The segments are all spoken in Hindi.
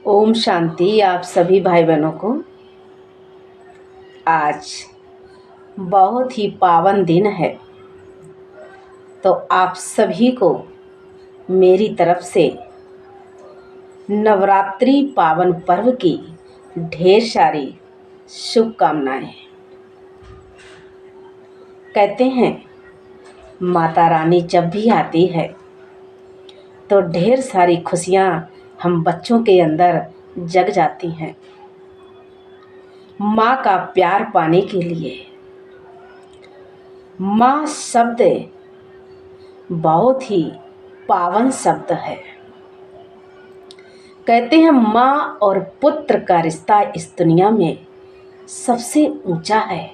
ओम शांति। आप सभी भाई बहनों को आज बहुत ही पावन दिन है, तो आप सभी को मेरी तरफ से नवरात्रि पावन पर्व की ढेर सारी शुभकामनाएं। कहते हैं माता रानी जब भी आती है तो ढेर सारी खुशियां हम बच्चों के अंदर जग जाती हैं। माँ का प्यार पाने के लिए माँ शब्द बहुत ही पावन शब्द है। कहते हैं माँ और पुत्र का रिश्ता इस दुनिया में सबसे ऊंचा है।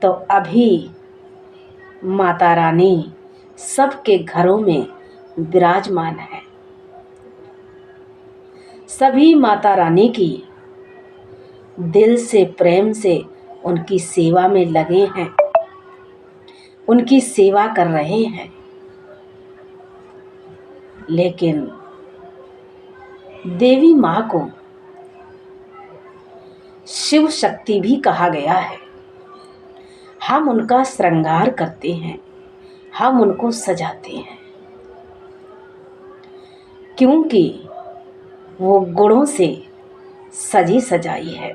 तो अभी माता रानी सबके घरों में विराजमान है। सभी माता रानी की दिल से प्रेम से उनकी सेवा में लगे हैं, उनकी सेवा कर रहे हैं। लेकिन देवी माँ को शिव शक्ति भी कहा गया है। हम उनका श्रृंगार करते हैं, हम उनको सजाते हैं, क्योंकि वो गुणों से सजी सजाई है।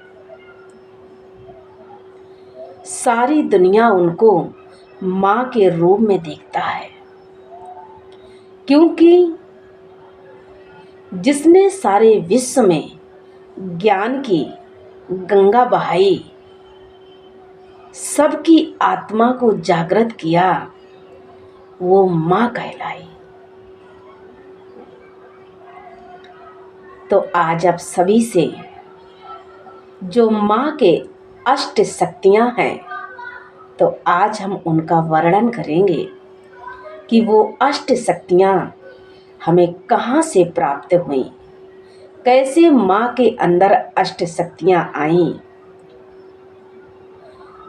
सारी दुनिया उनको माँ के रूप में देखता है, क्योंकि जिसने सारे विश्व में ज्ञान की गंगा बहाई, सबकी आत्मा को जागृत किया, वो माँ कहलाई। तो आज आप सभी से जो माँ के अष्ट शक्तियाँ हैं, तो आज हम उनका वर्णन करेंगे कि वो अष्ट शक्तियाँ हमें कहाँ से प्राप्त हुई, कैसे माँ के अंदर अष्ट शक्तियाँ आईं।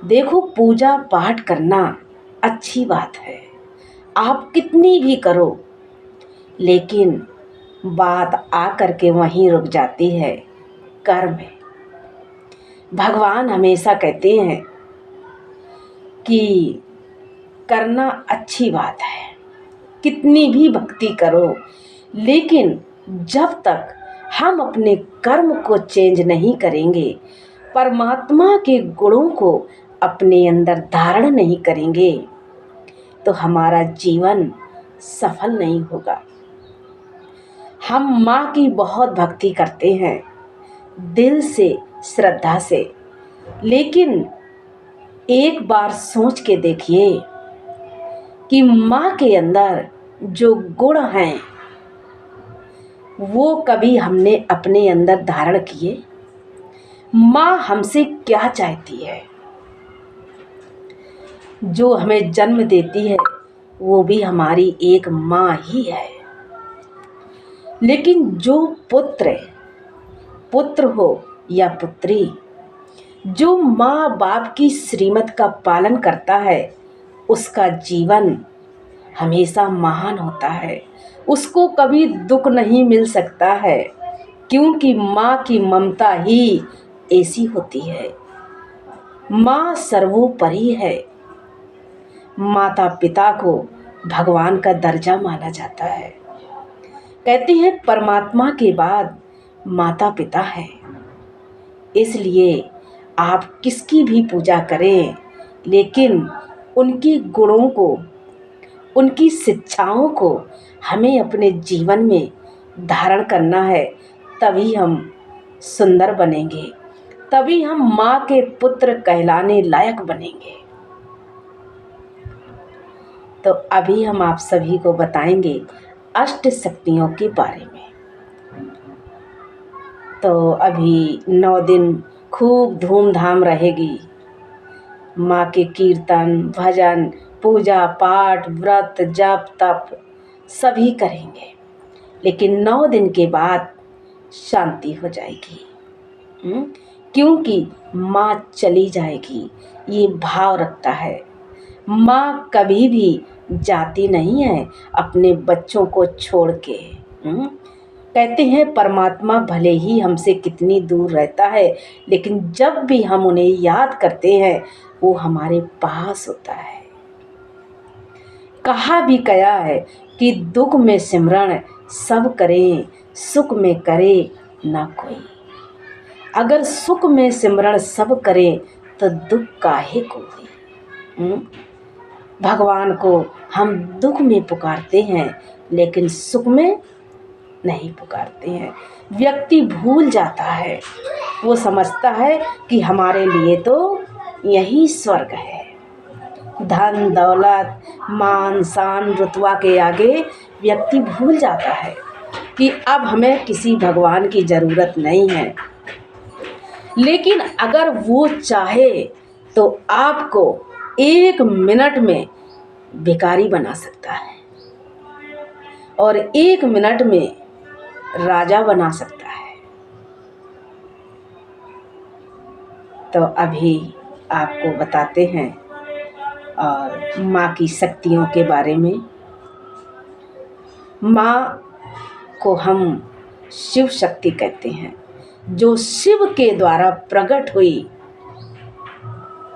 देखो, पूजा पाठ करना अच्छी बात है, आप कितनी भी करो, लेकिन बात आकर के वहीं रुक जाती है कर्म में। भगवान हमेशा कहते हैं कि करना अच्छी बात है, कितनी भी भक्ति करो, लेकिन जब तक हम अपने कर्म को चेंज नहीं करेंगे, परमात्मा के गुणों को अपने अंदर धारण नहीं करेंगे, तो हमारा जीवन सफल नहीं होगा। हम माँ की बहुत भक्ति करते हैं दिल से, श्रद्धा से, लेकिन एक बार सोच के देखिए कि माँ के अंदर जो गुण हैं वो कभी हमने अपने अंदर धारण किए? माँ हमसे क्या चाहती है? जो हमें जन्म देती है वो भी हमारी एक माँ ही है। लेकिन जो पुत्र हो या पुत्री, जो माँ बाप की श्रीमत का पालन करता है, उसका जीवन हमेशा महान होता है। उसको कभी दुख नहीं मिल सकता है, क्योंकि माँ की ममता ही ऐसी होती है। माँ सर्वोपरि है। माता पिता को भगवान का दर्जा माना जाता है। कहते हैं परमात्मा के बाद माता पिता है। इसलिए आप किसकी भी पूजा करें, लेकिन उनके गुणों को, उनकी शिक्षाओं को हमें अपने जीवन में धारण करना है। तभी हम सुंदर बनेंगे, तभी हम माँ के पुत्र कहलाने लायक बनेंगे। तो अभी हम आप सभी को बताएंगे अष्ट शक्तियों के बारे में। तो अभी 9 दिन खूब धूमधाम रहेगी। माँ के कीर्तन, भजन, पूजा पाठ, व्रत, जप, तप सभी करेंगे, लेकिन 9 दिन के बाद शांति हो जाएगी। क्योंकि माँ चली जाएगी, ये भाव रखता है। माँ कभी भी जाती नहीं है अपने बच्चों को छोड़ के। कहते हैं परमात्मा भले ही हमसे कितनी दूर रहता है, लेकिन जब भी हम उन्हें याद करते हैं वो हमारे पास होता है। कहा भी गया है कि दुख में सिमरण सब करें, सुख में करे ना कोई। अगर सुख में सिमरण सब करें तो दुख काहे को हुई। भगवान को हम दुख में पुकारते हैं लेकिन सुख में नहीं पुकारते हैं। व्यक्ति भूल जाता है, वो समझता है कि हमारे लिए तो यही स्वर्ग है। धन दौलत मान शान रुतबा के आगे व्यक्ति भूल जाता है कि अब हमें किसी भगवान की ज़रूरत नहीं है। लेकिन अगर वो चाहे तो आपको 1 मिनट में भिखारी बना सकता है और 1 मिनट में राजा बना सकता है। तो अभी आपको बताते हैं और माँ की शक्तियों के बारे में। माँ को हम शिव शक्ति कहते हैं। जो शिव के द्वारा प्रकट हुई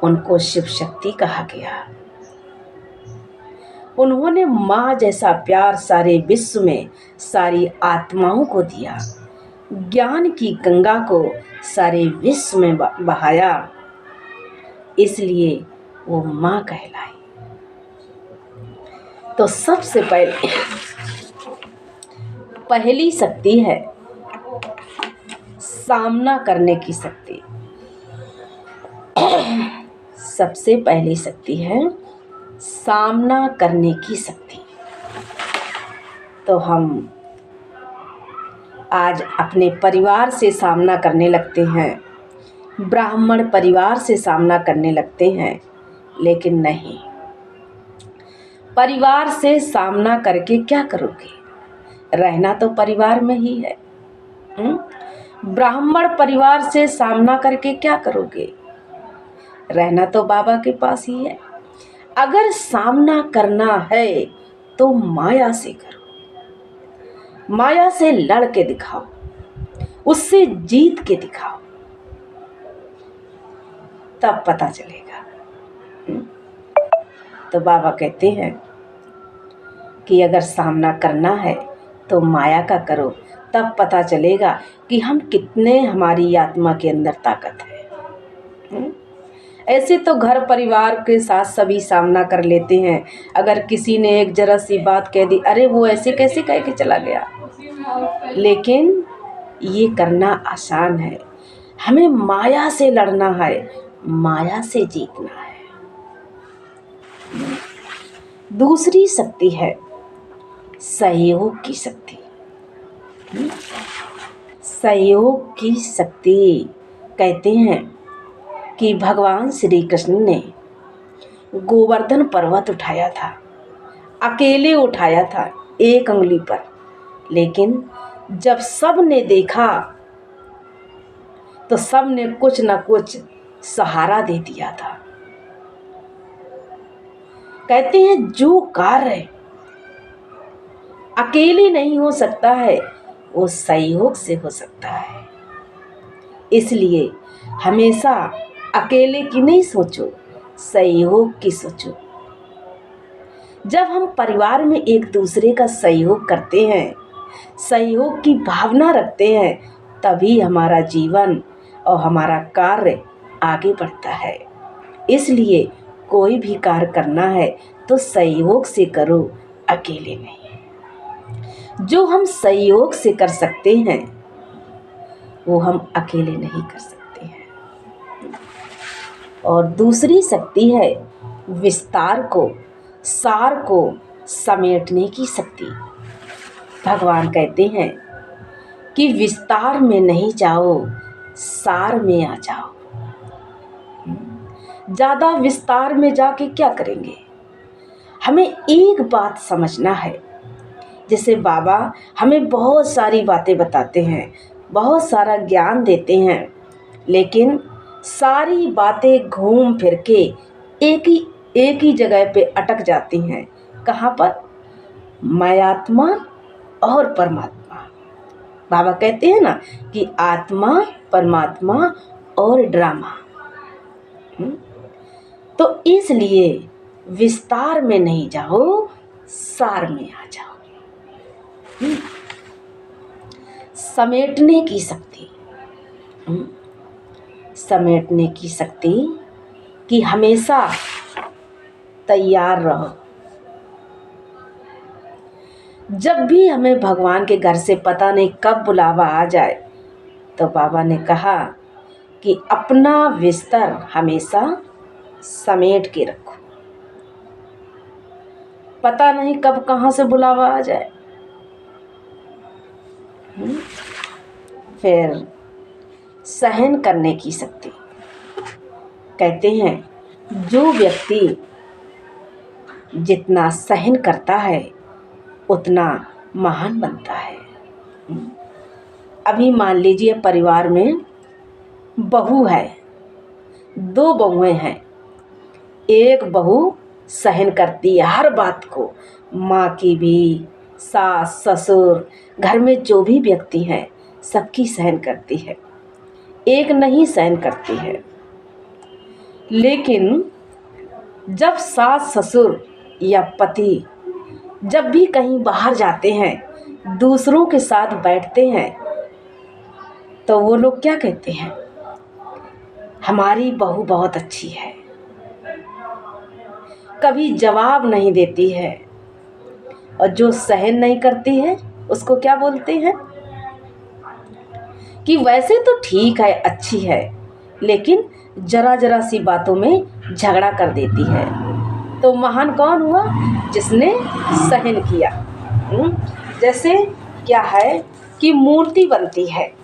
उनको शिव शक्ति कहा गया। उन्होंने माँ जैसा प्यार सारे विश्व में सारी आत्माओं को दिया। ज्ञान की गंगा को सारे विश्व में बहाया, इसलिए वो माँ कहलाई। तो सबसे पहली शक्ति है सामना करने की शक्ति। सबसे पहली शक्ति है सामना करने की शक्ति। तो हम आज अपने परिवार से सामना करने लगते हैं, ब्राह्मण परिवार से सामना करने लगते हैं, लेकिन नहीं, परिवार से सामना करके क्या करोगे? रहना तो परिवार में ही है। ब्राह्मण परिवार से सामना करके क्या करोगे? रहना तो बाबा के पास ही है। अगर सामना करना है तो माया से करो, माया से लड़ के दिखाओ, उससे जीत के दिखाओ, तब पता चलेगा। तो बाबा कहते हैं कि अगर सामना करना है तो माया का करो, तब पता चलेगा कि हम कितने, हमारी आत्मा के अंदर ताकत है। ऐसे तो घर परिवार के साथ सभी सामना कर लेते हैं। अगर किसी ने एक जरा सी बात कह दी, अरे वो ऐसे कैसे कह के चला गया, लेकिन ये करना आसान है। हमें माया से लड़ना है, माया से जीतना है। दूसरी शक्ति है सहयोग की शक्ति। सहयोग की शक्ति कहते हैं कि भगवान श्री कृष्ण ने गोवर्धन पर्वत उठाया था, अकेले उठाया था, एक अंगुली पर, लेकिन जब सब ने देखा तो सब ने कुछ न कुछ सहारा दे दिया था। कहते हैं जो कार्य अकेले नहीं हो सकता है वो सहयोग से हो सकता है। इसलिए हमेशा अकेले की नहीं सोचो, सहयोग की सोचो। जब हम परिवार में एक दूसरे का सहयोग करते हैं, सहयोग की भावना रखते हैं, तभी हमारा जीवन और हमारा कार्य आगे बढ़ता है। इसलिए कोई भी कार्य करना है तो सहयोग से करो, अकेले नहीं। जो हम सहयोग से कर सकते हैं वो हम अकेले नहीं कर सकते हैं। और दूसरी शक्ति है विस्तार को, सार को समेटने की शक्ति। भगवान कहते हैं कि विस्तार में नहीं जाओ, सार में आ जाओ। ज़्यादा विस्तार में जाके क्या करेंगे? हमें एक बात समझना है। जैसे बाबा हमें बहुत सारी बातें बताते हैं, बहुत सारा ज्ञान देते हैं, लेकिन सारी बातें घूम फिर के एक ही जगह पे अटक जाती हैं। कहाँ पर? मैं आत्मा और परमात्मा। बाबा कहते हैं ना कि आत्मा, परमात्मा और ड्रामा। तो इसलिए विस्तार में नहीं जाओ, सार में आ जाओ। समेटने की शक्ति, समेटने की शक्ति कि हमेशा तैयार रहो। जब भी हमें भगवान के घर से पता नहीं कब बुलावा आ जाए, तो बाबा ने कहा कि अपना बिस्तर हमेशा समेट के रखो। पता नहीं कब कहाँ से बुलावा आ जाए। फिर सहन करने की शक्ति, कहते हैं जो व्यक्ति जितना सहन करता है उतना महान बनता है। अभी मान लीजिए परिवार में बहू है, 2 बहुएं हैं। एक बहू सहन करती है हर बात को, माँ की भी, सास ससुर, घर में जो भी व्यक्ति हैं सबकी सहन करती है। एक नहीं सहन करती है। लेकिन जब सास ससुर या पति जब भी कहीं बाहर जाते हैं, दूसरों के साथ बैठते हैं, तो वो लोग क्या कहते हैं, हमारी बहू बहुत अच्छी है। कभी जवाब नहीं देती है। और जो सहन नहीं करती है उसको क्या बोलते हैं कि वैसे तो ठीक है, अच्छी है, लेकिन जरा जरा सी बातों में झगड़ा कर देती है। तो महान कौन हुआ? जिसने सहन किया। जैसे क्या है कि मूर्ति बनती है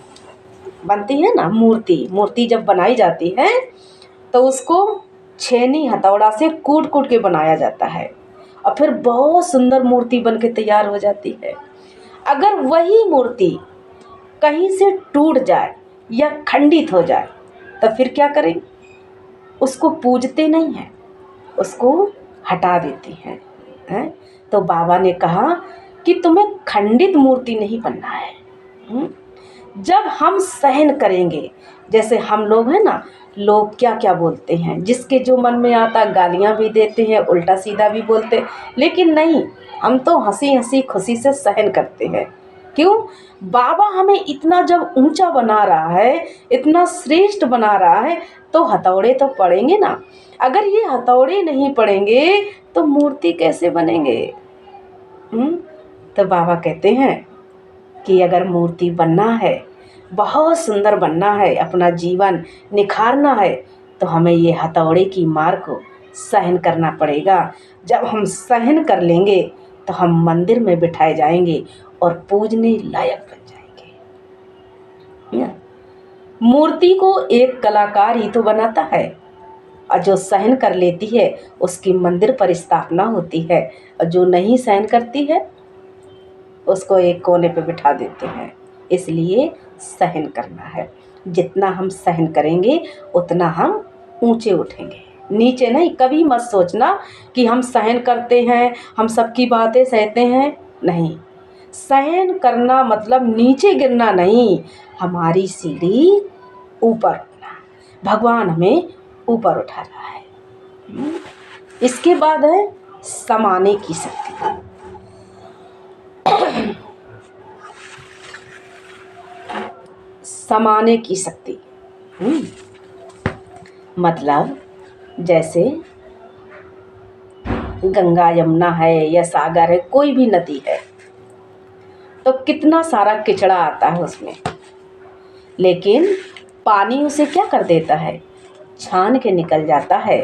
ना, मूर्ति जब बनाई जाती है तो उसको छेनी हथौड़ा से कूट कूट के बनाया जाता है और फिर बहुत सुंदर मूर्ति बन के तैयार हो जाती है। अगर वही मूर्ति कहीं से टूट जाए या खंडित हो जाए तो फिर क्या करें? उसको पूजते नहीं हैं, उसको हटा देते हैं। तो बाबा ने कहा कि तुम्हें खंडित मूर्ति नहीं बनना है। जब हम सहन करेंगे, जैसे हम लोग हैं ना, लोग क्या क्या बोलते हैं, जिसके जो मन में आता गालियाँ भी देते हैं, उल्टा सीधा भी बोलते हैं, लेकिन नहीं, हम तो हंसी हंसी खुशी से सहन करते हैं। क्यों? बाबा हमें इतना जब ऊंचा बना रहा है, इतना श्रेष्ठ बना रहा है, तो हथौड़े तो पड़ेंगे ना। अगर ये हथौड़े नहीं पड़ेंगे तो मूर्ति कैसे बनेंगे? तो बाबा कहते हैं कि अगर मूर्ति बनना है, बहुत सुंदर बनना है, अपना जीवन निखारना है, तो हमें ये हथौड़े की मार को सहन करना पड़ेगा। जब हम सहन कर लेंगे तो हम मंदिर में बिठाए जाएंगे और पूजने लायक बन जाएंगे। मूर्ति को एक कलाकार ही तो बनाता है, और जो सहन कर लेती है उसकी मंदिर पर स्थापना होती है, और जो नहीं सहन करती है उसको एक कोने पे बिठा देते हैं। इसलिए सहन करना है। जितना हम सहन करेंगे उतना हम ऊंचे उठेंगे, नीचे नहीं। कभी मत सोचना कि हम सहन करते हैं, हम सबकी बातें सहते हैं। नहीं, सहन करना मतलब नीचे गिरना नहीं, हमारी सीढ़ी ऊपर उठना। भगवान हमें ऊपर उठा रहा है। इसके बाद है समाने की शक्ति। समाने की शक्ति मतलब जैसे गंगा यमुना है या सागर है, कोई भी नदी है, तो कितना सारा किचड़ा आता है उसमें, लेकिन पानी उसे क्या कर देता है? छान के निकल जाता है,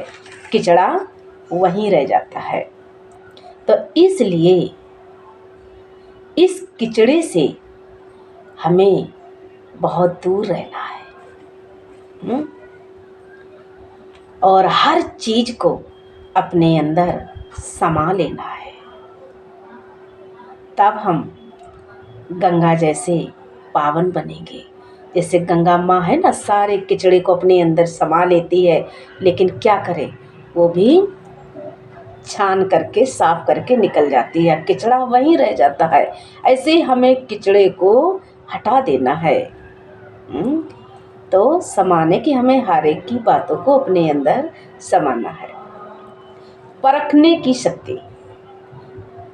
किचड़ा वहीं रह जाता है। तो इसलिए इस किचड़े से हमें बहुत दूर रहना है। और हर चीज को अपने अंदर समा लेना है, तब हम गंगा जैसे पावन बनेंगे। जैसे गंगा माँ है ना, सारे किचड़े को अपने अंदर समा लेती है, लेकिन क्या करे, वो भी छान करके साफ करके निकल जाती है, किचड़ा वहीं रह जाता है। ऐसे ही हमें किचड़े को हटा देना है। तो समाने की हमें हर एक की बातों को अपने अंदर समाना है। परखने की शक्ति,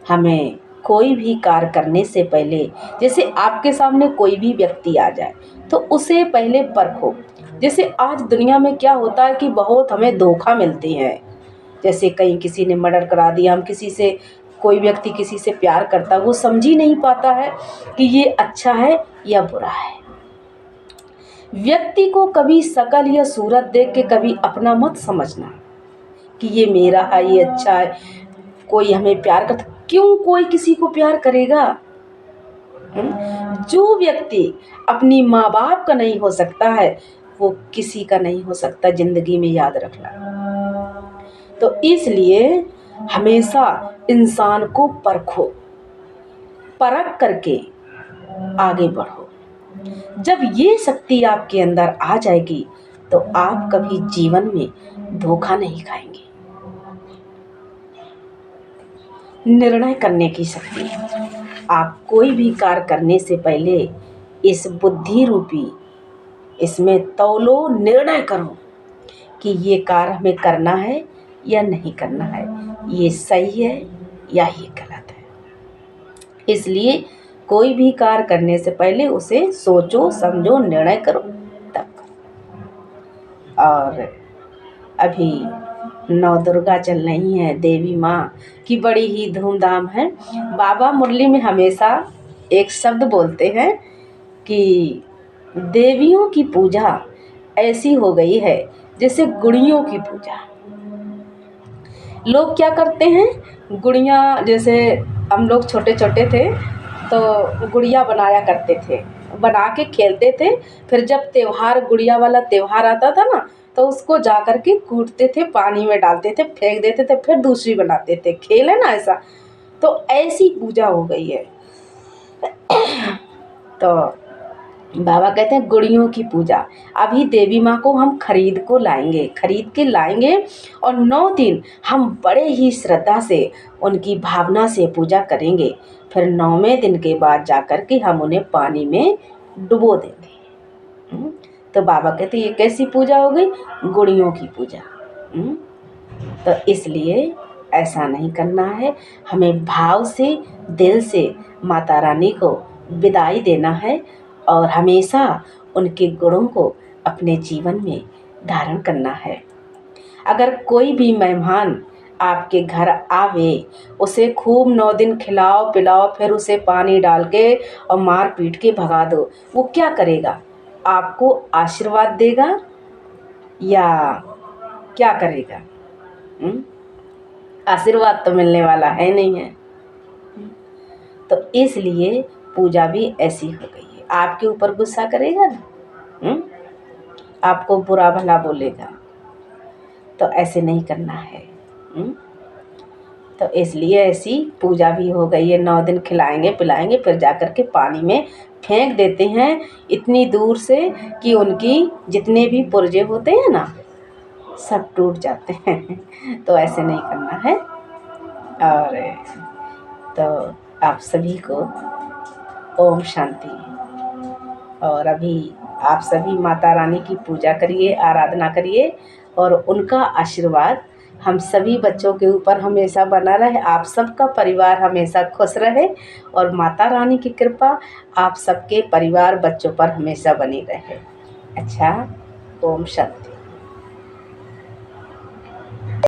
हमें कोई भी कार्य करने से पहले, जैसे आपके सामने कोई भी व्यक्ति आ जाए तो उसे पहले परखो। जैसे आज दुनिया में क्या होता है कि बहुत हमें धोखा मिलती है। जैसे कहीं किसी ने मर्डर करा दिया, हम किसी से, कोई व्यक्ति किसी से प्यार करता है, वो समझ ही नहीं पाता है कि ये अच्छा है या बुरा है। व्यक्ति को कभी शकल या सूरत देख के कभी अपना मत समझना कि ये मेरा है, ये अच्छा है। कोई हमें प्यार करता, क्यों कोई किसी को प्यार करेगा? जो व्यक्ति अपनी माँ बाप का नहीं हो सकता है वो किसी का नहीं हो सकता, जिंदगी में याद रखना। तो इसलिए हमेशा इंसान को परखो, परख करके आगे बढ़ो। जब ये शक्ति आपके अंदर आ जाएगी तो आप कभी जीवन में धोखा नहीं खाएंगे। निर्णय करने की शक्ति, आप कोई भी कार्य करने से पहले इस बुद्धि रूपी इसमें तौलो, निर्णय करो कि ये कार्य हमें करना है या नहीं करना है, ये सही है या ये गलत है। इसलिए कोई भी कार्य करने से पहले उसे सोचो, समझो, निर्णय करो, तब करो। और अभी नवदुर्गा चल रही है, देवी माँ की बड़ी ही धूमधाम है। बाबा मुरली में हमेशा एक शब्द बोलते हैं कि देवियों की पूजा ऐसी हो गई है जैसे गुड़ियों की पूजा। लोग क्या करते हैं, गुड़िया, जैसे हम लोग छोटे छोटे थे तो गुड़िया बनाया करते थे, बना के खेलते थे। फिर जब त्योहार, गुड़िया वाला त्योहार आता था ना, तो उसको जा कर के कूटते थे, पानी में डालते थे, फेंक देते थे, फिर दूसरी बनाते थे। खेल है ना ऐसा, तो ऐसी पूजा हो गई है। तो बाबा कहते हैं गुड़ियों की पूजा। अभी देवी माँ को हम खरीद के लाएंगे और 9 दिन हम बड़े ही श्रद्धा से उनकी भावना से पूजा करेंगे। फिर 9वें दिन के बाद जाकर के हम उन्हें पानी में डुबो देंगे। तो बाबा कहते हैं ये कैसी पूजा हो गई? गुड़ियों की पूजा। तो इसलिए ऐसा नहीं करना है, हमें भाव से, दिल से माता रानी को विदाई देना है और हमेशा उनके गुणों को अपने जीवन में धारण करना है। अगर कोई भी मेहमान आपके घर आवे, उसे खूब 9 दिन खिलाओ पिलाओ, फिर उसे पानी डाल के और मार पीट के भगा दो, वो क्या करेगा? आपको आशीर्वाद देगा या क्या करेगा? आशीर्वाद तो मिलने वाला है नहीं है। तो इसलिए पूजा भी ऐसी हो गई है, आपके ऊपर गुस्सा करेगा ना, आपको बुरा भला बोलेगा, तो ऐसे नहीं करना है। तो इसलिए ऐसी पूजा भी हो गई है। 9 दिन खिलाएंगे पिलाएंगे, फिर जाकर के पानी में फेंक देते हैं इतनी दूर से कि उनकी जितने भी पुर्जे होते हैं ना, सब टूट जाते हैं। तो ऐसे नहीं करना है। और तो आप सभी को ओम शांति। और अभी आप सभी माता रानी की पूजा करिए, आराधना करिए और उनका आशीर्वाद हम सभी बच्चों के ऊपर हमेशा बना रहे। आप सबका परिवार हमेशा खुश रहे और माता रानी की कृपा आप सबके परिवार बच्चों पर हमेशा बनी रहे। अच्छा, ओम शांति।